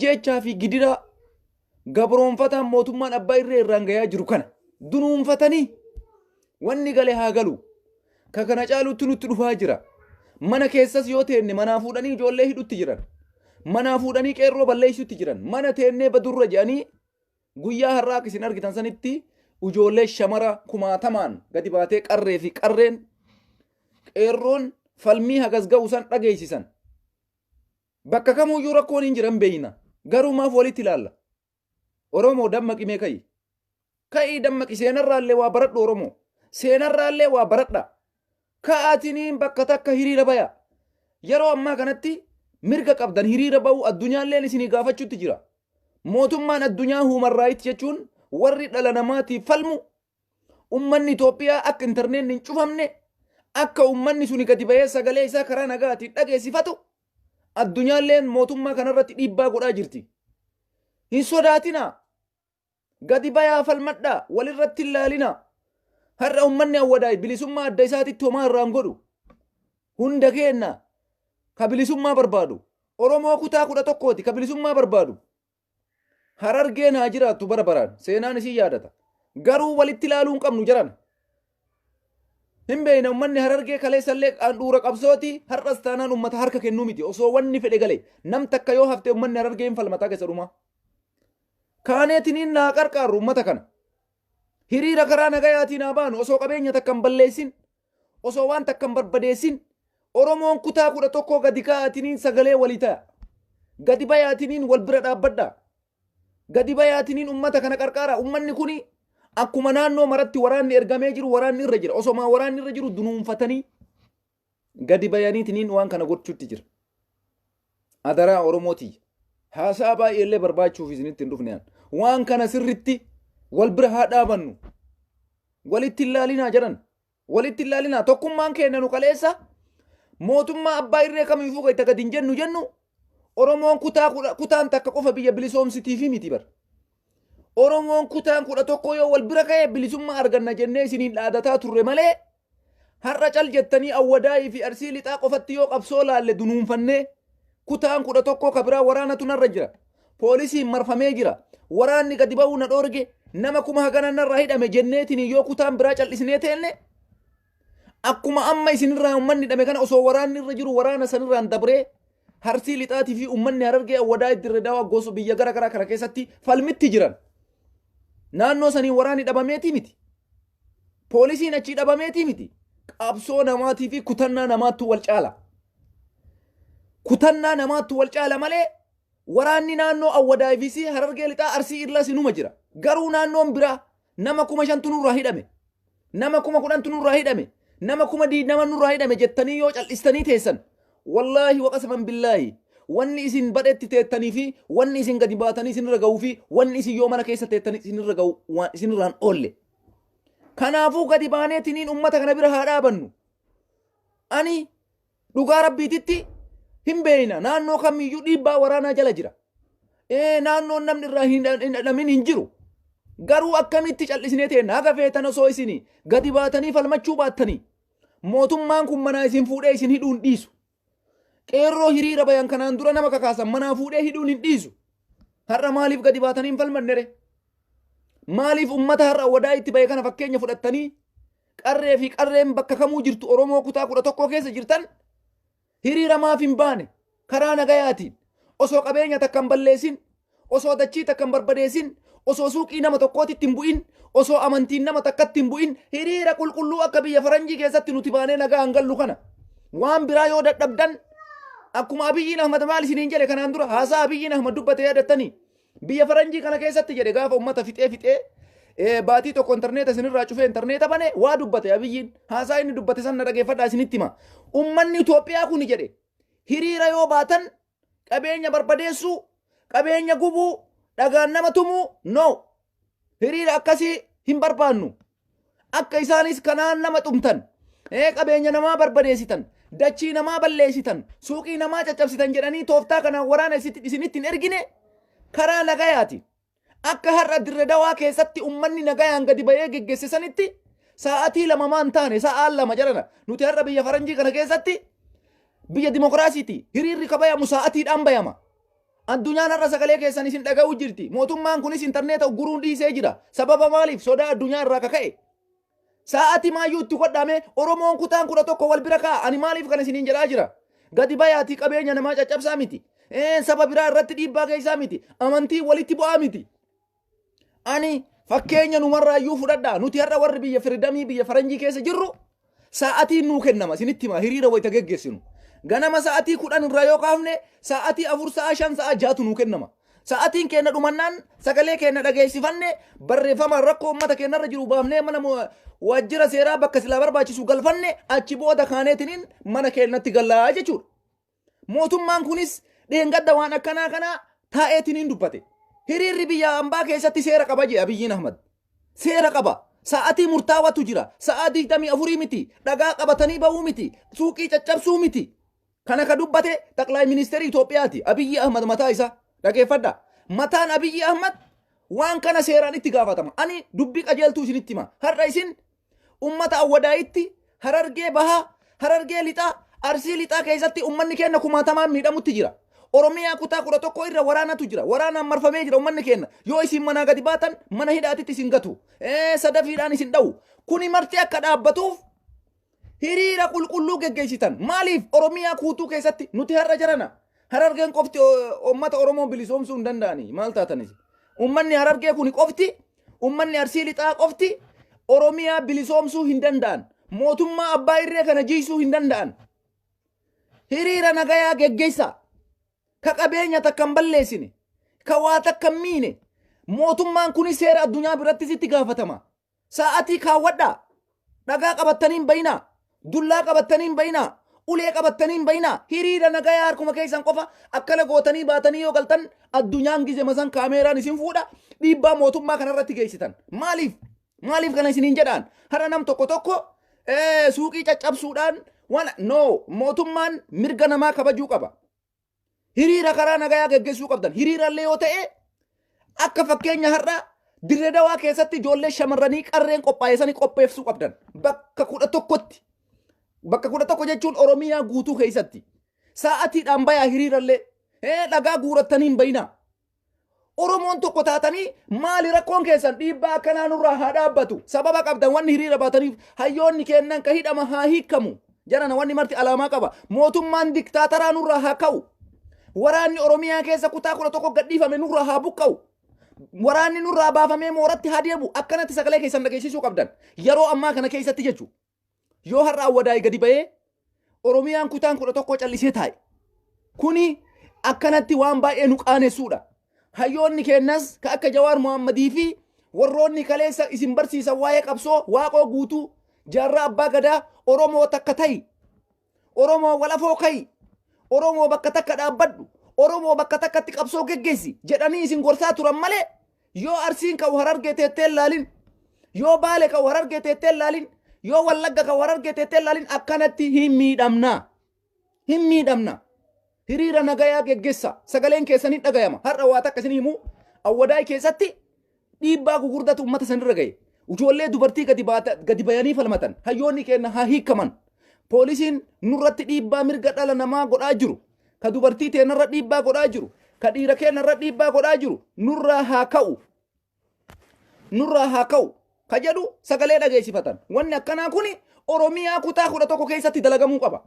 jechaa fi gidira gabroonfataan mootummaan abbaa irree irraan gayaa jiru kana dunuunfatanii wanni gale haa galu. Ka kana caalutti nutti dhufaa jira. Mana keessas yoo teenne manaa fuudhanii ijoollee hidhutti jiran. Manaa fuudhanii qeerroo balleessutti jiran. Mana teennee badurra jedhanii guyyaa har'aa akka isin argitan sanitti ijoollee shamara kumaatamaan gadi baatee qarree fi qarreen qeerroon falmii hagas ga'u san dhageessisan. Bakka kamuyyuu rakkoon hin jiran beeyna. Garuu maaf walitti ilaalla? Oromoo dammaqimee ka'i. Ka'ii dammaqi seenarraallee waa baradhu Oromoo. Seenarraallee waa baradha. Ka'aatiniin bakka takka hiriira baya. Yeroo ammaa kanatti mirga qabdan hiriira ba'u addunyaalleen isinii gaafachuutti jira. Mootummaan addunyaa human rights jechuun warri dhala namaatiif falmu ummanni Itoophiyaa akka intarneetiin hin cufamne akka ummanni suni gadi ba'ee sagalee isaa karaa nagaatiin dhageessifatu addunyaalleen mootummaa kanarratti dhiibbaa godhaa jirti. Hin sodaatinaa. Gadi bayaa falmadhaa walirratti hin laalinaa. Har'a ummanni awwadaay bilisummaa adda isaatitti homaa irraan godhu. Hunda keenna ka bilisummaa barbaadu. Oromoo kutaa 11ti ka bilisummaa barbaadu. Harargeen haa jiraattu bara baraan seenaan isii yaadata. Garuu walitti ilaaluu hin qabnu jiran. Hin beeyna ummanni Harargee kaleessallee qaandhuura qabsooti har'as taanaan ummata harka kennuu miti. Osoo wanni fedhe galee nam takka yoo hafte ummanni Harargee hin falmataa keessa dhumaa. Kaaneetiniin naa qarqaarru ummata kana. Hiriira karaa nagayaatiin haa baanu osoo qabeenya takka hin balleessin. Osoo waan takka hin barbadeessin. Oromoon kutaa 11 gadi ka'aatiniin sagalee walii ta'a. Gadi bayaatiniin wal bira dhaabbadha. Gadi bayaatiniin ummata kana qarqaara. Ummanni kuni akkuma naannoo maratti waraanni ergamee jiru waraanni irra jira. Osoo waraanni irra jiru dunuunfatanii gadi bayaniitiniin waan kana gochuutti jira. Adaraa Oromooti. Haasaa baay'eellee barbaachuuf isinitti hin dhufne. Waan kana sirritti wal bira haa dhaabannu. Walitti ilaalinaa jedhan. Walitti ilaalinaa tokkummaan keenya nu kaleessa mootummaa abbaa irree kamiifuu gadi gadi hin jennu Oromoon kutaan takka qofa biyya bilisoomsitiif miti bar. Oromoon kutaan 11 yoo wal bira ka'ee bilisummaa arganna jennee isiniin dhaadataa turre malee har'a cal jettanii awwadaayii fi arsii lixaa qofatti yoo qabsoo laalle dunuunfannee kutaan 11 ka biraa waraanatu narra jira. Poolisiin marfamee jira. Waraanni gadi ba'uu na dhoorge nama kuma hagana narraa hidhame jenneetiin yoo kutaan biraa callisnee teenne akkuma amma isinirraa ummanni hidhame kana osoo waraanni irra jiru waraana sanirraan dabree arsii lixaatii fi ummanni Harargee awwadaa dirree dawaa gosa biyya gara garaa kana keessatti falmitti jiran. Naannoo sanii waraanni dhabameetii miti. Poolisiin achii dhabameetii miti. Qabsoo namaatii fi kutannaa namaattu wal caala. Kutannaa namaattu wal caala malee waraanni naannoo awwadaa fi Harargee lixaa arsii irra sinuma jira. Garuu naannoon biraa nama 5,000 nurraa hidhame. Nama 10,000 nurraa hidhame. Nama 20,000 nurraa hidhame jettanii yoo cal'istanii teessan. Wallahi waqasaman billaahi wanni isin badhetti teettanii fi wanni isin gadi baatanii isinirra ga'uu fi wanni isin yoo mana keessa teettanii isinirra ga'u waan isinirraan oolle. Kanaafuu gadi baaneetiniin ummata kana bira haa dhaabannu. Ani dhugaa rabbiititti hin beeyna naannoo kamiyyuu dhiibbaa waraanaa jala jira. Naannoon namni irraa hin hin jiru. Garuu akkamitti cal'isnee teenna haga feetan osoo isinii gadi baatanii falmachuu baattanii mootummaan kun manaa isin fuudhee isin hidhuun dhiisu. Qeerroo hiriira bayan kanaan dura nama kakaasan manaa fuudhee hidhuun hin dhiisu. Har'a maaliif gadi baatanii hin falmannere? Maaliif ummata har'a wadaa itti bahe kana fakkeenya fudhattanii qarree fi qarreen bakka kamuu jirtu Oromoo kutaa 11 keessa jirtan hiriira maaf hin baane karaa nagayaatiin osoo qabeenya takka hin balleessin osoo dachii takka hin barbadeessin osoo suuqii nama tokkootitti hin bu'in osoo amantiin nama takkatti hin bu'in hiriira qulqulluu akka biyya faranjii keessatti nuti baanee nagaa hangallu kana waan biraa yoo dadhabdan akkuma Abiyyiin Ahmad maal isiniin jedhe kanaan dura haasaa Abiyyiin Ahmad dubbate yaadattanii biyya faranjii kana keessatti jedhe gaafa ummata fixee baatii tokko intarneeta isinirraa cufee intarneeta bane waa dubbate Abiyyiin haasaa inni dubbate san na dhageeffadhaa isinitti hima. Ummanni Itoophiyaa kun jedhe hiriira yoo baatan qabeenya barbadeessuu qabeenya gubuu dhagaan nama tumuu no hiriira akkasii hin barbaannu akka isaanis kanaan nama tumtan qabeenya namaa barbadeessitan dachii namaa balleessitan suuqii namaa caccabsitan jedhanii tooftaa kanaan waraana isinitti hin ergine karaa nagayaati. Akka har'a dirree dawaa keessatti ummanni nagayaan gadi bahee geggeesse sanitti sa'aatii 2 maan taane sa'aan 2 jedhana nuti har'a biyya faranjii kana keessatti biyya dimokiraasiiti hiriirri kabayamu sa'aatiidhaan bayama. Addunyaan har'a sagalee keessan isin dhaga'uu jirti. Mootummaan kunis intarneeta guruun dhiisee jira. Sababa maaliif? Sodaa addunyaa irraa kaka'e. Sa'aatii maayyuu itti godhame Oromoon kutaan 11 wal bira kaa'a. Ani maaliif kan isiniin jedhaa jira? Gadi bayaatii qabeenya namaa caccabsaa miti. Saba biraa irratti dhiibbaa geessaa miti. Amantii walitti bu'aa miti. Ani fakkeenya numarraayyuu fudhadhaa. Nuti har'a warri biyya firidamii biyya faranjii keessa jirru sa'aatiin nuu kennama. Isinitti hima hiriira wayita geggeessinu. Ganama sa'aatii 10 irraa yoo kaafne sa'aatii 4 sa'a 5 sa'a 6 nuu kennama. Sa'aatiin keenya dhumannaan sagalee keenya dhageessifanne barreeffama rakkoo uummata keenyarra jiru baafnee mana waajjira seeraa bakka silaa barbaachisu galfanne achi booda kaaneetiniin mana keenyatti gallaa jechuudha. Mootummaan kunis dheengadda waan akkanaa kana taa'eetiniin dubbate. Hiriirri biyya ambaa keessatti seera qaba jedha Abiyyiin Ahmad. Seera qaba. Sa'aatii murtaawatu jira. Sa'aatii 24 miti. Dhagaa qabatanii ba'uu miti. Suuqii caccabsuu miti. Kana ka dubbate Xaqlaay Ministeerii Itoophiyaati. Abiyyi Ahmad mataa isaa. Dhageeffadha. Mataan Abiyyi Ahmad waan kana seeraan itti gaafatama. Ani dubbii qajeeltuu isinitti hima. Har'a isin ummata awwadaayitti Harargee bahaa, Harargee lixaa, Arsii lixaa keessatti ummanni keenya kumaatamaan miidhamutti jira. Oromiyaa kutaa 11 irra waraanatu jira. Waraanaan marfamee jira ummanni keenya. Yoo isin manaa gadi baatan mana hidhaatitti isin gatu. Sadafiidhaan isin dha'u. Kuni marti akka dhaabbatuuf hiriira qulqulluu geggeessitan. Maaliif Oromiyaa kuutuu keessatti nuti har'a jirana? Harargeen qofti ummata Oromoo bilisoomsuu hin danda'ani. Maal taatanis? Ummanni Harargee kuni qofti, ummanni Arsii lixaa qofti Oromiyaa bilisoomsuu hin danda'an. Mootummaa abbaa irree kana jiisuu hin danda'an. Hiriira nagayaa geggeessaa. Ka qabeenya takkan balleessine, ka waa takkan miine, mootummaan kunis seera addunyaa biratti sitti gaafatama. Sa'aatii kaawwadhaa, dhagaa qabattaniin bayinaa, dullaa qabattaniin bayinaa, ulee qabattaniin bayinaa, hiriira nagayaa harkuma keessan qofa akkana gootanii baatanii yoo galtan addunyaan gizema san kaameeraan isin fuudha dhiibbaa mootummaa kanarratti geessitan. Maaliif kana isiniin jedhaan? Hara nam tokko suuqii caccabsuudhaan mootummaan mirga namaa kabajuu qaba. Hiriira karaa nagayaa geggeessuu qabdan. Hiriirallee yoo ta'e akka fakkeenya har'a Dirree Dawaa keessatti ijoollee shamarranii qarreen qophaa'essanii qopheessuu qabdan. Bakka 11tti. Bakka 11 jechuun Oromiyaa guutuu keessatti. Sa'aatiidhaan bayaa hiriirallee. Dhagaa guurattaniin bayinaa. Oromoon tokko taatanii maali rakkoon keessan dhiibbaa akkanaa nurraa haa dhaabbatu. Sababa qabdan wanni hiriira baataniif hayyoonni kennan ka hidhama haa hiikamu. Jarana wanni marti alaamaa qaba. Mootummaan diktaataraa nurraa haa ka'u. Waraanni Oromiyaa keessa kutaa 11 gadhiifame nurraa haa buqqa'u. Waraanni nurraa baafamee mooratti haa deebu. Akkanatti sagalee keessan dhageessisuu qabdan. Yeroo ammaa kana keessatti jechuudha. Yoo har'a awwadaa'e gadi ba'ee Oromiyaan kutaan 11 callisee taa'e. Kuni akkanatti waan baay'ee nu qaanessuudha. Hayyoonni kennas ka akka Jawaar Muhammadii fi warroonni kaleessa isin barsiisan waa'ee qabsoo waaqoo guutuu jaarraa abbaa gadaa Oromoo takka ta'i. Oromoo walafoo ka'i. Oromoo bakka takka dhaabbadhu. Oromoo bakka takkatti qabsoo geggeessi jedhanii isin gorsaa turan malee yoo Arsiin ka'u Harargee teettee laalin, yoo Baale ka'u Harargee teettee laalin, yoo Wallagga ka'u Harargee teettee laalin akkanatti hin miidhamna. Hin miidhamna. Hiriira nagayaa geggeessa. Sagaleen keessanii dhagayama. Har'a waa takka isin himu awwadaa'ii keessatti dhiibbaa gugurdatu uummata sanirra ga'e. Ijoollee dubartii gadi bayanii falmatan. Hayyoonni keenya haa hiikaman. Poolisiin nurratti dhiibbaa mirga dhala namaa godhaa jiru. Ka dubartii teenarra dhiibbaa godhaa jiru. Ka dhiira keenyarra dhiibbaa godhaa jiru. Nurraa haa ka'u. Nurraa haa ka'u. Ka jedhu sagalee dhageessifatan. Wanni akkanaa kuni Oromiyaa kutaa 11 keessatti dalagamuu qaba.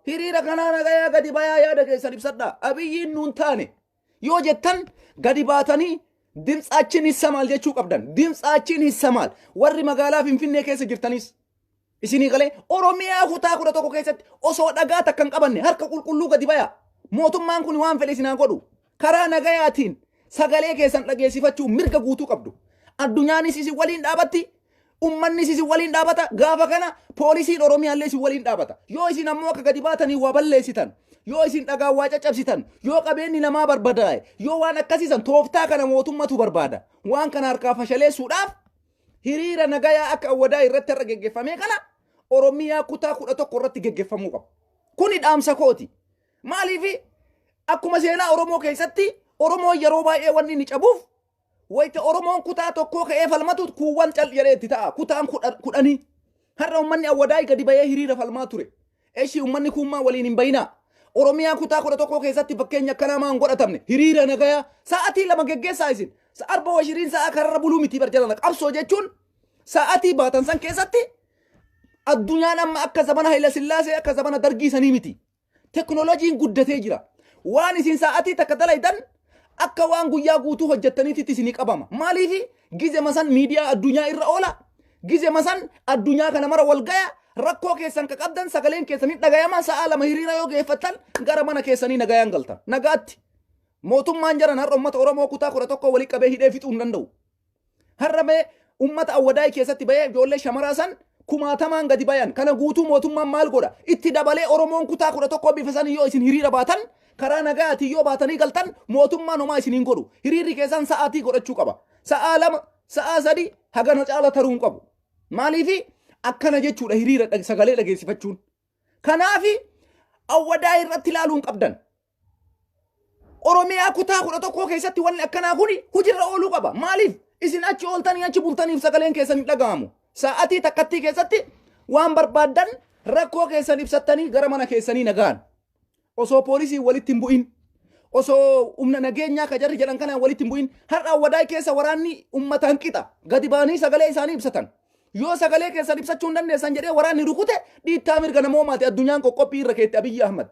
Hiriira kanaa nagayaa gadi bayaa yaada keessan ibsadhaa. Abiyyiin nuun taane yoo jettan gadi baatanii dimtsaachiin hissa maal jechuu qabdan. Dimtsaachiin hissa maal warri magaalaa Finfinnee keessa jirtanis. Isinii galee Oromiyaa kutaa 11 keessatti osoo dhagaa takkan qabanne harka qulqulluu gadi bayaa. Mootummaan kun waan fedhe isinaa godhu. Karaa nagayaatiin sagalee keessan dhageessifachuu mirga guutuu qabdu. Addunyaanis isin waliin dhaabatti. Ummannis isin waliin dhaabata. Gaafa kana poolisiin Oromiyaallee isin waliin dhaabata. Yoo isin ammoo akka gadi baatanii waa balleessitan, yoo isin dhagaa waa caccabsitan, yoo qabeenyi namaa barbadaa'e, yoo waan akkasiisan tooftaa kana mootummatu barbaada. Waan kana harkaa fashaleessuudhaaf hiriira nagayaa akka awwadaa irratti irra geggeeffamee kana Oromiyaa kutaa 11 irratti geggeeffamuu qaba. Kuni dhaamsa kooti. Maaliif akkuma seenaa Oromoo keessatti Oromoo yeroo baay'ee wanni ni cabuuf wayita Oromoon kutaa tokkoo ka'ee falmatu kuuwwan cal jedhee itti ta'a. Kutaan 10 har'a ummanni awwadaa'ii gadi bayee hiriira falmaa ture. Eshi ummanni kuummaa waliin hin bayinaa. Oromiyaa kutaa kudha tokko keessatti fakkeenya akkana maan godhatamne hiriira nagayaa sa'aatii lama geggeessaa isin arba washiriin sa'a kararra buluu miti barjaalana qabsoo jechuun sa'aatii baatan san keessatti addunyaan amma akka zamana Hayila Sillaasee akka zamana Dargii sanii miti. Teknooloojiin guddatee jira. Waan isin sa'aatii takka dalaydan akka waan guyyaa guutuu hojjettaniitti isinii qabama. Maaliif gize masan miidiyaa addunyaa irra oola. Gize masan addunyaa kana mara wal gaya rakkoo keessan ka qabdan sagaleen keessanii dhagayama sa'a lama hiriira yoo geeffattan gara mana keessanii nagayaan galtan. Nagaatti mootummaan jaran har'a uummata Oromoo kutaa kudha tokko walii qabee hidhee fixuu hin danda'u. Har'a mee uummata Awwadaay keessatti bahee ijoollee shamaraa san kumaatamaan gadi bayan kana guutuu mootummaan maal godha itti dabalee Oromoon kutaa kudha tokko bifa san yoo isin hiriira baatan karaa nagaatii yoo baatanii galtan mootummaan homaa isiniin godhu hiriirri keessan sa'aatii godhachuu qaba sa'a lama sa'a sadi hagana caala taruu qabu maaliifi akkana jechuudha hiriira sagalee dhageessifachuun kanaafi Awwadaay irratti ilaaluun qabdan Oromiyaa kutaa kudha tokko keessatti wanni akkanaa kuni hujirra ooluu qaba maaliif isin achi ooltanii achi bultaniif sagaleen keessan dhaga'amu sa'aatii takkattii keessatti waan barbaadan rakkoo keessan ibsattanii gara mana keessanii nagaan osoo poolisii walitti hin bu'in osoo humna nageenyaa ka jarri jedhan kanaan walitti hin bu'in har'a Awwadaay keessa waraanni uummataan qixa gadi baanii sagalee isaanii ibsatan yoo sagalee keessan ibsachuu hin dandeessan jedhee waraanni rukute dhiittaa mirga namoomaati addunyaan qoqqophii irra keetti Abiyyi Ahmad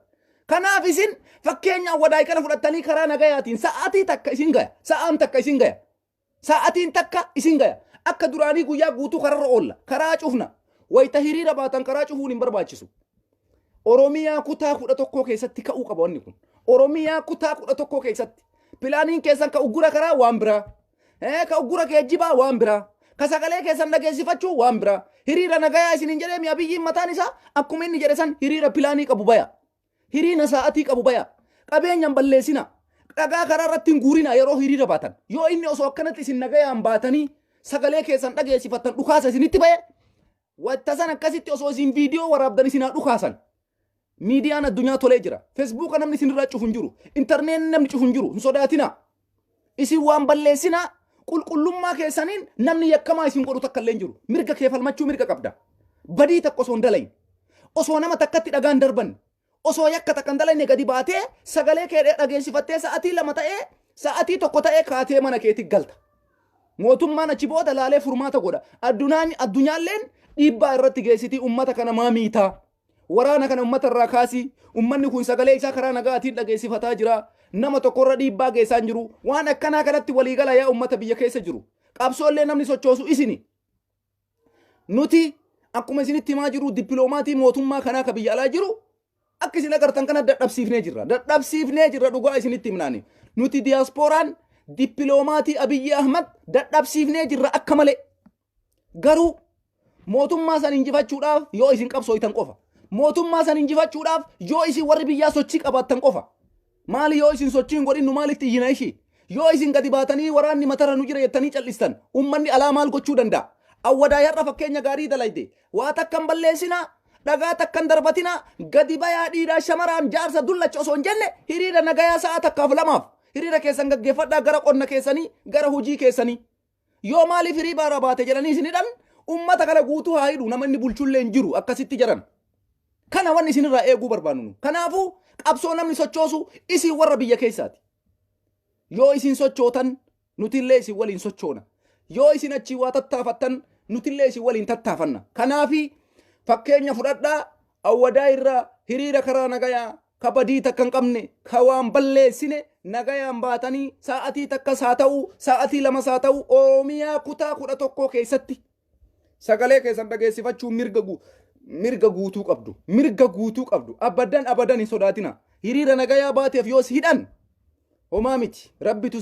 kanaaf isin fakkeenya Awwadaay kana fudhattanii karaa nagayaatiin sa'aatii takka isin gaya sa'aan takka isin gaya sa'aatiin takka isin gaya akka duraanii guyyaa guutuu kararra oolla karaa cufna wayita hiriira baatan karaa cufuun hin barbaachisu Oromiyaa kutaa kudha tokko keessatti ka'uu qaba wanni kun Oromiyaa kutaa kudha tokko keessatti pilaaniin keessan ka uggura karaa waan biraa ka uggura geejjibaa waan biraa ka sagalee keessan dhageessifachuu waan biraa hiriira nagayaa isiniin jedhee mi'a biyyiin mataan isaa akkuma inni jedhe san hiriira pilaanii qabu baya hiriira sa'aatii qabu baya qabeenyaan balleessina dhagaa karaa irratti hin guurina yeroo hiriira baatan yoo inni osoo akkanatti isin nagayaan baatanii sagalee keessan dhageessifatan dhukaasa isinitti baye wanta san akkasitti osoo isin viidiyoo waraabdan isinaa dhukaasan miidiyaan addunyaa tolee jira feesbuuka namni isinirraa cufu hin jiru intarneetii namni cufu hin jiru hin sodaatina isin waan balleessina qulqullummaa keessaniin namni yakkamaa isin godhu takka illee hin jiru mirga kee falmachuu mirga qabda badii takka osoo hin dalayin osoo nama takkatti dhagaan darban osoo yakka takka hin dalayne gadi baatee sagalee kee dhageessifattee sa'aatii lama ta'ee sa'aatii tokko ta'ee kaatee mana keetti galta mootummaan achi booda laalee furmaata godha addunyaalleen dhiibbaa irratti geessiti ummata kana maamiitaa waraana kana ummata irraa kaasii ummanni kun sagalee isaa karaa nagaatiin dhageessifataa jira nama tokkorra dhiibbaa geessaa jiru waan akkanaa kanatti waliigala yaa ummata biyya keessa jiru qabsoollee namni sochoosu isini nuti akkuma isinitti himaa jiru dippiloomatii mootummaa kanaa ka biyya alaa jiru akka isin agartan kana dadhabsiifnee jirra dhugaa isinitti himnaani nuti diyaaspooraan dippiloomatii Abiyyi Ahmad dadhabsiifnee jirra akka malee garuu mootummaa san injifachuudhaaf yoo isin qabsooytan qofa mootummaa san injifachuudhaaf yoo isin warri biyyaa sochii qabaattan qofa maali yoo isin sochiin godhin nu maalitti iyyina ishii yoo isin gadi baatanii waraanni matarra nu jira jettanii callistan ummanni alaa maal gochuu danda'a Awwadaay har'a fakkeenya gaarii dalayde waa takkan balleessina dhagaa takkan darbatina gadi bayaa dhiiraa shamaraan jaarsa dullacha osoo hin jenne hiriira nagayaa sa'a takkaaf lamaaf hiriira keessan gaggeeffadhaa gara qonna keessanii gara hojii keessanii yoo maaliif hiriira baate jedhanii isinidhan ummata kana guutuu haa hidhu nama inni bulchullee hin jiru akkasitti jiran kana wanni isinirraa eeguu barbaannu kanaafuu qabsoo namni sochoosu isin warra biyya keessaati yoo isin sochootan nutillee isin waliin sochoona yoo isin achi waa tattaafattan nutillee isin waliin tattaafanna kanaafi fakkeenya fudhadhaa Awwadaay irraa hiriira karaa nagayaa ka badii takka hin qabne ka waan balleessine nagayaan baatanii sa'aatii takkas haa ta'u sa'aatii lamas haa ta'u Oromiyaa kutaa kudha tokko keessatti sagalee keessan dhageessifachuun mirga guutuu qabdu abadan hin sodaatina hiriira nagayaa baateef yoo si hidhan homaa miti rabbitu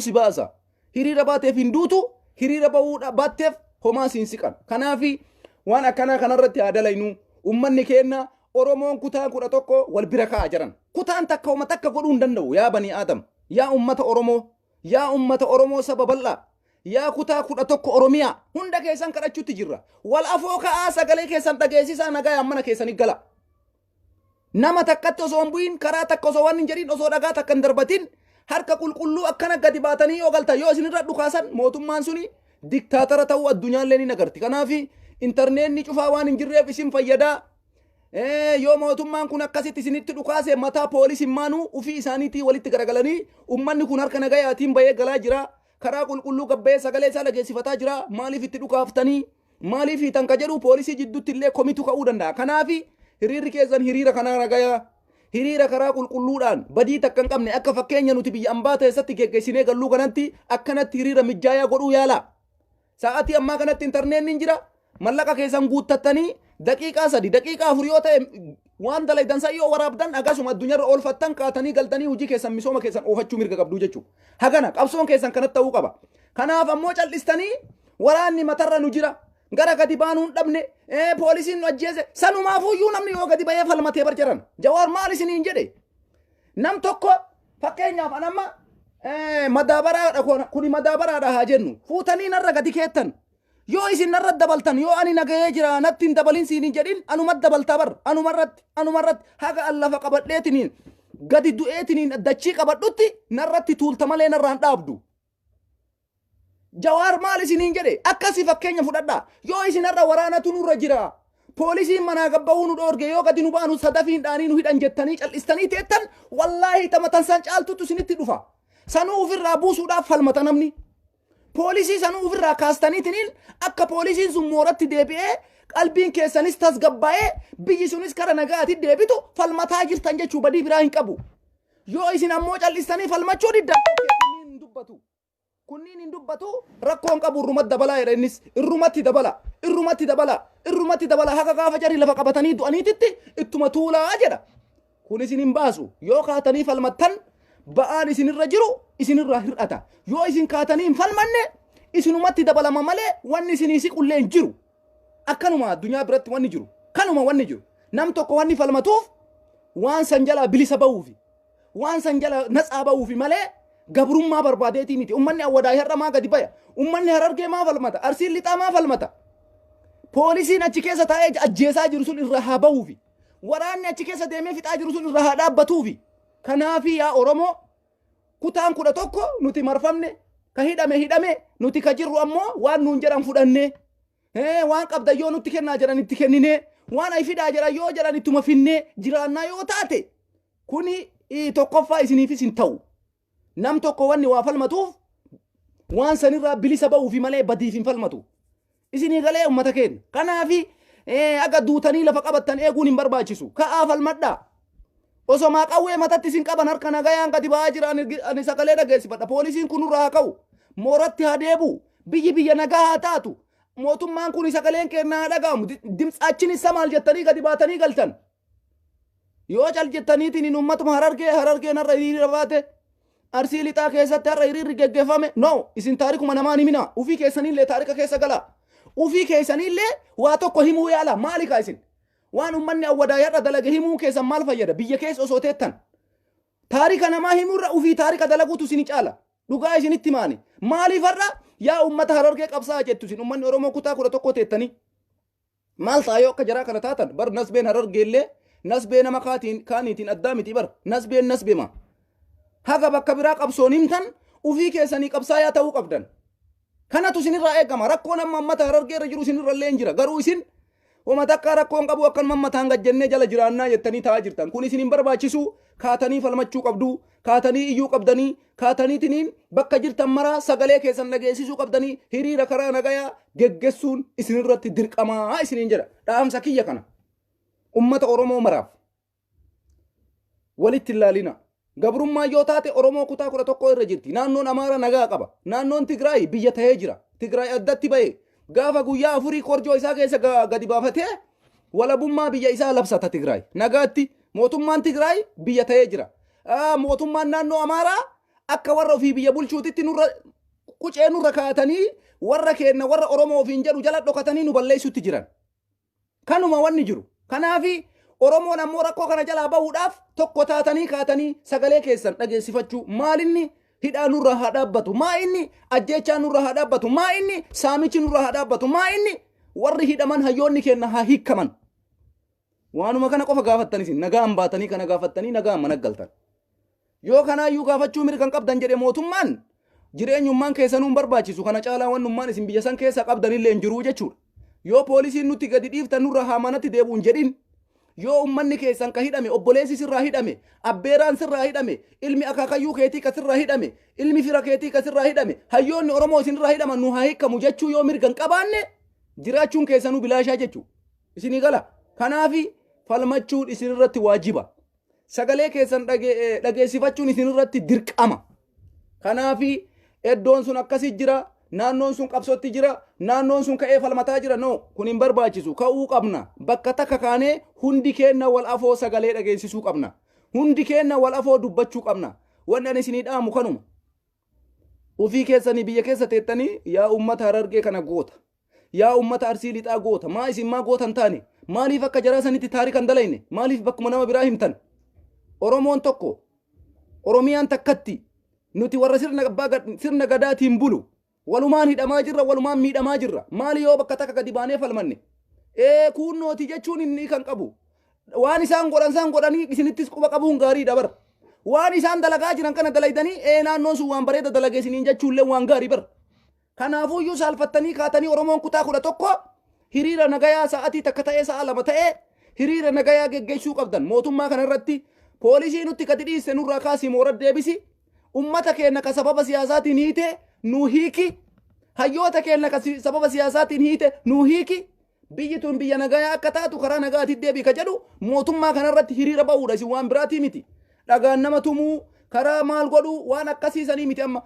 si baasa hiriira baateef hin duutu hiriira ba'uudha baatteef homaa siin siqan kanaafi waan akkanaa kanarratti haa dalaynu ummanni keenya Oromoon kutaa kudha tokko wal bira ka'aa jiran kutaan takka homa takka godhuu hin danda'u yaa banii aadam yaa ummata Oromoo saba bal'aa yaa kutaa kudha tokko Oromiyaa hunda keessan kadhachuutti jirra wal afoo ka'aa sagalee keessan dhageessisaa nagayaan mana keessanii gala nama takkatti osoo hin bu'in karaa takka osoo waan hin jedhin osoo dhagaa takka hin darbatin harka qulqulluu akkana gadi baatanii yoo galta yoo isinirra dhukaasan mootummaan suni diktaatara ta'uu addunyaallee ni nagarti kanaafi intarneetni cufaa waan hin jirreef isin fayyadaa yoo mootummaan kun akkasitti isinitti dhukaase mataa poolisummaanuu ufii isaaniitii walitti garagalanii ummanni kun harka nagayaatiin bahee galaa jira. Karaa qulqulluu gabbee sagalee isaa dhageessifataa jira. Maaliif itti dhukaaftanii? Maaliif hiitan ka jedhu poolisii jidduutti illee komitu ka'uu danda'a. Kanaaf hiriirri keessan hiriira kanaa nagayaa. Hiriira karaa qulqulluudhaan badii takka hin qabne akka fakkeenya nuti biyya ambaa keessatti geggeessinee galluu kanatti akkanatti hiriira mijjaayaa godhuu yaala. Sa'aatii ammaa kanatti intarneetni jira. Mallaqa keessan guuttattanii daqiiqaa 3 daqiiqaa 4 yoo ta'e waan dalaydan san yoo waraabdan akkasuma addunyaarra oolfattan kaatanii galtanii hojii keessan misooma keessan oofachuu mirga qabdu jechuudha. Hagana qabsoon keessan kanatti ta'uu qaba. Kanaaf ammoo cal'istanii waraanni matarra nu jira. Gara gadi baanuu hin dhabne poolisiin nu ajjeese sanumaafuyyuu namni yoo gadi bahee falmatee barjaran Jawaar maal isiniin jedhe nam tokko fakkeenyaaf anamma madaabaraadha kuni madaabaraadha haa jennu fuutanii narra gadi keettan yoo isin narra dabaltan yoo ani nagayee jira natti hin dabalin siiniin jedhin anumat dabaltaa bar anumarratti haga allafa qabadheetiniin gadi du'eetiniin dachii qabadhutti narratti tuulta malee narraan dhaabdu. Jawaar maal isiniin jedhe akkasi fakkeenya fudhadha yoo isinarra waraanatu nurra jira poolisiin manaa gabbahuu nu dhoorge yoo gadi nu baanu sadafiin dhaanii nu hidhan jettanii cal'istanii teettan wallaahi tamatan san caaltutu isinitti dhufa sanuu ofirraa buusuudhaaf falmata namni poolisii sanuu ofirraa kaastaniitiniin akka poolisiin sun mooratti deebi'ee qalbiin keessanis tasgabbaa'ee biyyi sunis kara nagaatti deebitu falmataa jirtan jechuu badii biraa hin qabu yoo isin ammoo cal'istanii falmachuu diddan hin dubbatu. Kunniin hin dubbatu rakkoon qabu irrumatti dabalaa jedha innis irrumatti dabala haga gaafa jarii lafa qabatanii du'aniititti ittuma tuulaa jedha. Kun isin hin baasu yoo kaatanii falmattan ba'aan isinirra jiru isinirraa hir'ata yoo isin kaatanii hin falmanne isinumatti dabalama malee wanni isinii siqullee hin jiru. Akkanuma addunyaa biratti wanni jiru kanuma wanni jiru nam tokko wanni falmatuuf waan san jalaa bilisa ba'uufi waan san jala natsaa ba'uufi malee gabrummaa barbaadeetii miti ummanni awwadaa har'a maa gadi baya ummanni harargee maa falmata arsiin lixaa maa falmata poolisiin achi keessa taa'ee ajjeesaa jiru sun irraa haa ba'uufi waraanni achi keessa deemee fixaa jiru sun irraa haa dhaabbatuufi kanaafi yaa oromoo kutaan 11 nuti marfamne ka hidhame nuti ka jirru ammoo waan nuun jedhan fudhanne waan qabda yoo nutti kennaa jedhan itti kennine waan ay fidaa jedhan yoo jedhan ittuma finne jiraannaa yoo taate kuni tokkoffaa isiniifis hin ta'u. Nam tokko wanni waa falmatuuf waan sanirraa bilisa ba'uufi malee badiif hin falmatu. Isinii galee uummata keenya. Kanaafi aga duutanii lafa qabattan eeguun hin barbaachisu. Ka'aa falmadhaa. Osoo maa qawwee matatti isin qaban harka nagayaan gadi ba'aa jira ani sagalee dhageessifadha. Poolisiin kun nurraa haa ka'u. Mooratti haa deebi'u. Biyya nagaa haa taatu. Mootummaan kun sagaleen kennaa haa dhaga'amu. Dimtsaachinis samaal jettanii gadi baatanii galtan. Yoo cal jettaniitiin uummatuma harargee narra hiriira baate. Arsii lixaa keessatti har'a hiriirri geggeeffame no isin taarikuma namaa ni mina ufii keessanillee taarika keessa gala ufii keessanillee waa tokko himuu yaala maali kaa isin waan ummanni awwadaa har'a dalage himuu keessan maal fayyada biyya keessa osoo teettan taarika namaa himuurra ufii taarika dalaguutu isin caala dhugaa isinitti maani maaliif har'a yaa ummata harargee qabsaa jettu isin ummanni oromoo kutaa 11 teettanii maal taayoo akka jaraa kana taatan bar nasbeen harargeellee nasbee nama kaaniitiin addaa miti bar nasbeema haga bakka biraa qabsoon himtan ufii keessanii qabsaayaa ta'uu qabdan. Kanatu isinirraa eegama rakkoon amma ummata harargeerra jiru isinirrallee hin jira garuu isin uummata akka rakkoon qabu akkanuma ummataan gajjannee jala jiraannaa jettanii taa'aa jirtan kun isin hin barbaachisu kaatanii falmachuu qabdu kaatanii iyyuu qabdanii kaataniitiniin bakka jirtan maraa sagalee keessan dhageessisuu qabdanii hiriira karaa nagayaa geggessuun isinirratti dirqamaa isiniin jedha dhaamsa kiyya kana ummata oromoo maraaf walitti ilaalina. Gabrummaa yoo taate Oromoo kutaa 11 irra jirti. Naannoon Amaara nagaa qaba. Naannoon Tigraay biyya ta'ee jira. Tigraay addatti ba'e. Gaafa guyyaa 4 korjoo isaa keessa gadi baafatee walabummaa biyya isaa labsata Tigraay. Nagaatti mootummaan Tigraay biyya ta'ee jira. Mootummaan naannoo Amaaraa akka warra ofii biyya bulchuutitti qucee nurra kaatanii warra keenya warra Oromoo ofiin jedhu jala dhokatanii nu balleessutti jiran. Kanuma wanni jiru. Kanaafi Oromoon ammoo rakkoo kana jalaa bahuudhaaf tokko taatanii kaatanii sagalee keessan dhageessifachuu maalinni hidhaa nurra haa dhaabbatu maa inni ajjeechaa nurra haa dhaabbatu maa inni saamichi nurra haa dhaabbatu maa inni warri hidhaman hayyoonni keenya haa hiikkaman waanuma kana qofa gaafattanis nagaan baatanii kana gaafattanii nagaan mana galtan yoo kanaayyuu gaafachuu mirgan qabdan jedhe mootummaan jireenyummaan keessanuun barbaachisu kana caalaa wannummaan isin biyya san keessa qabdanillee hin jiruu jechuudha yoo poolisiin nutti gadi dhiiftan nurra haa manatti deebuun jedhin yoo ummanni keessan ka hidhame obboleessi sirraa hidhame abbeeraan sirraa hidhame ilmi akaakayyuu keetii ka sirraa hidhame ilmi fira keetii ka sirraa hidhame hayyoonni oromoo isinirraa hidhaman nu haa hiikamu jechuu yoo mirgan qabaanne jiraachuun keessanuu bilaashaa jechuu isinii gala kanaafi falmachuun isinirratti waajiba sagalee keessan dhageessifachuun isinirratti dirqama kanaafi eddoon sun akkasi jira naannoon sun qabsotti jira naannoon sun ka'ee falmataa jira no kun hin barbaachisu ka'uu qabna bakka takka kaanee hundi keenna wal afoo sagalee dhageessisuu qabna hundi keenna wal afoo dubbachuu qabna wanni ani isinii dhaamu kanuma ufii keessanii biyya keessa teettanii yaa ummata Harargee kana goota yaa ummata Arsii lixaa goota maa isin maa gootan taane maaliif akka jaraa sanitti taarikan dalayne maaliif bakkuma nama biraa himtan oromoon tokko oromiyaan takkatti nuti warra sirna gadaatiin bulu walumaan hidhamaa jirra walumaan miidhamaa jirra maali yoo bakka takka gadi baanee falmanne kunnooti jechuun inni kan qabu waan isaan godhanii isinittis quba qabuun gaarii dabar waan isaan dalagaa jiran kana dalaydanii naannoon sun waan bareeda dalageessiniin jechuullee waan gaarii bar kanaafuyyuu saalfattanii kaatanii oromoon kutaa 11 hiriira nagayaa sa'atii takka ta'ee sa'a 2 ta'ee hiriira nagayaa geggeessuu qabdan mootummaa kana irratti poolisii nutti gadi dhiisse nurraa kaasii moora deebisi ummata keenya ka sababa siyaasaatiin hiite nu hiiki hayyoota keenya ka sababa siyaasaatiin hiite nu hiiki biyyi tun biyya nagayaa akka taatu karaa nagaatitti deebii ka jedhu mootummaa kanarratti hiriira ba'uudha isin waan biraatii miti dhagaan nama tumuu karaa maal godhu waan akkasiisanii miti amma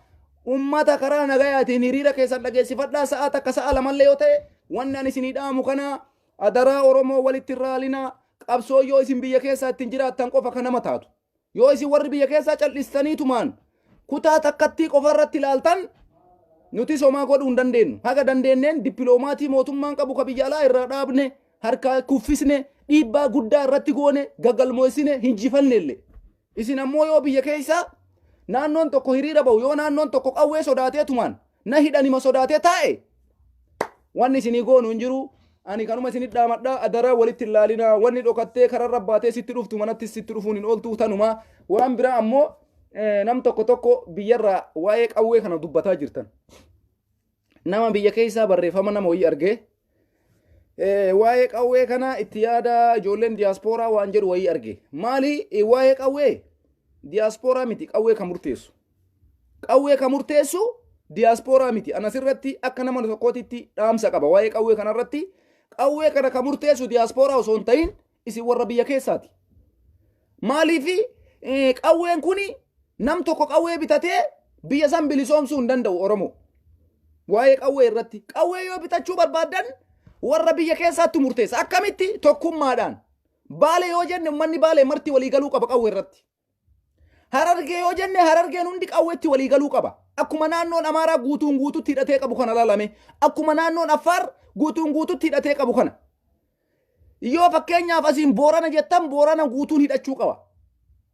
ummata karaa nagayaatiin hiriira keessan dhageessifadhaa sa'a takka sa'a lamallee yoo ta'e wanni ani isinii dhaamu kana adaraa oromoo walitti raalinaa qabsoo yoo isin biyya keessaa ittiin jiraattan qofa kan nama taatu yoo isin warri biyya keessaa cal'istaniitumaan kutaa takkattii qofa irratti ilaaltan nuti somaa godhuu hin dandeenyu haga dandeenneen dippiloomaatii mootummaan qabu ka biyya alaa irraa dhaabne harkaa kuffisne dhiibbaa guddaa irratti goone gaggalmoessine hinjifannellee isin ammoo yoo biyya keessaa naannoon tokko hiriira ba'u yoo naannoon tokko qawwee sodaateetumaan na hidhanima sodaatee taa'e wanni isinii goonu hin jiru ani kanuma isinit dhaamadha adaraa walitti ilaalinaa wanni dhokattee kararra baatee sitti dhuftu manatti sitti dhufuun hin ooltu tanuma waan biraa ammoo nam tokko biyyarraa waa'ee qawwee kana dubbataa jirtan nama biyya keessaa barreeffama nama wayii argee waa'ee qawwee kana itti yaada ijoolleen diyaaspooraa waan jedhu wayii arge maali waa'ee qawwee diyaaspooraa miti qawwee ka murteessu diyaaspooraa miti anasirratti akka nama tokkootitti dhaamsa qaba waa'ee qawwee kanarratti qawwee kana ka murteessu diyaaspooraa osoo hin ta'in isin warra biyya keessaati maaliifi qawween kuni nam tokko qawwee bitatee biyya san bilisoomsuu hin danda'u oromoo waa'ee qawwee irratti qawwee yoo bitachuu barbaadan warra biyya keessaatti murteessa akkamitti tokkummaadhaan baale yoo jenne ummanni baale marti walii galuu qaba qawwee irratti harargee yoo jenne harargeen hundi qawweetti walii galuu qaba akkuma naannoon amaaraa guutuun guututti hidhatee qabu kana laalame akkuma naannoon affaar guutuun guututti hidhatee qabu kana yoo fakkeenyaaf asiin boorana jettan boorana guutuun hidhachuu qaba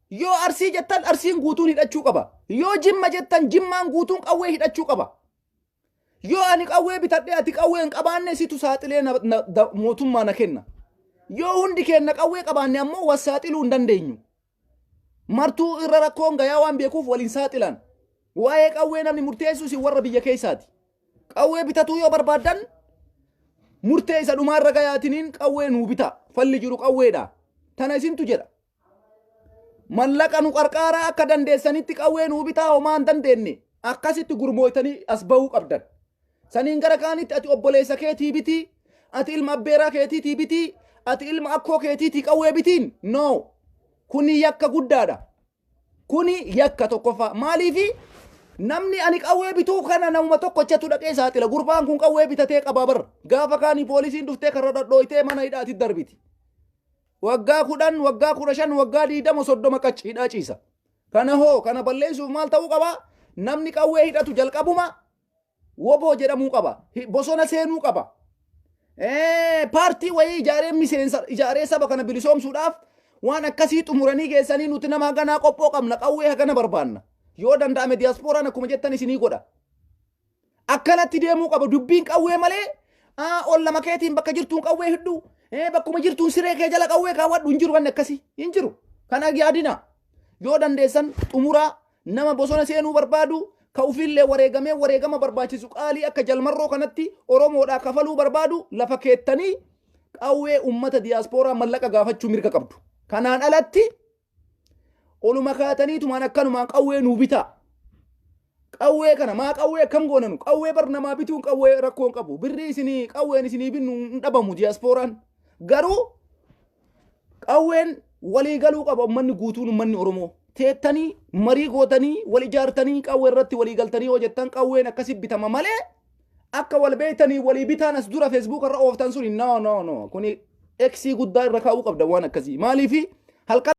yoo arsii jettan arsiin guutuun hidhachuu qaba yoo jimma jettan jimmaan guutuun qawwee hidhachuu qaba yoo ani qawwee bitadhe ati qawwee hin qabaanne situ saaxilee mootummaa na kenna yoo hundi keenna qawwee qabaanne ammoo wassaaxiluu hin dandeenyu martuu irra rakkoon gayaa waan beekuuf waliin saaxilan waa'ee qawwee namni murteessu si warra biyya keessaati qawwee bitatuu yoo barbaadan murtee isa dhumaarra gayaatiniin qawwee nuu bita falli jiru qawweedha tana isintu jedha mallaqa nu qarqaaraa akka dandeessanitti qawwee nuu bitaa homaa hin dandeenye akkasitti gurmooytanii as bahuu qabdan saniin gara kaanitti ati obboleessa keetii bitii ati ilma abbeeraa keetiitii bitii ati ilma akkoo keetiitii qawwee bitiin no kuni yakka guddaadha kuni yakka tokkoffaa maaliifi namni ani qawwee bituu kana namuma tokkochatu dhaqee saaxila gurbaan kun qawwee bitatee qabaa bar gaafa kaanii poolisiin dhuftee karra dhadhooytee mana hidhaatti darbiti waggaa 10 waggaa 15 waggaa 20 30 qachi hidhaa ciisa kana hoo kana balleessuuf maal ta'uu qaba namni qawwee hidhatu jalqabuma woboo jedhamuu qaba bosona seenuu qaba paartii wayii ijaaree saba kana bilisoomsuudhaaf waan akkasii xumuranii geessanii nuti nama haganaa qophoo qabna qawwee hagana barbaanna yoo danda'ame diyaaspooraan akkuma jettan isinii godha akkanatti deemuu qaba dubbiin qawwee malee ol lama keetiin bakka jirtuun qawwee hidhu bakkuma jirtuun siree kee jala qawwee kaawwadhu hin jiru wanni akkasii hin jiru kana yaadina yoo dandeessan xumuraa nama bosona seenuu barbaadu ka ufillee wareegama barbaachisu qaalii akka jalmarroo kanatti oromoodhaa kafaluu barbaadu lafa keettanii qawwee ummata diyaaspooraa mallaqa gaafachuu mirga qabdu. Kanaan alatti oluma kaataniitumaan akkanumaan qawwee nuu bitaa. Qawwee kana maa qawwee akkam goonanu qawwee bar namaa bituun qawwee rakkoon qabu. Birrii isinii qawween isinii binnu hin dhabamu diyaaspooraan. Garuu qawween walii galuu qaba ummanni guutuun ummanni Oromoo. Teettanii marii gootanii wal ijaartanii qawwee irratti walii galtanii hojjettan qawween akkasi bitama malee akka wal beeytanii walii bitaan as dura Facebook irra ooftan suni no. Kuni X guddaa irra kaa'uu qabda waan akkasii. Maaliifi halkan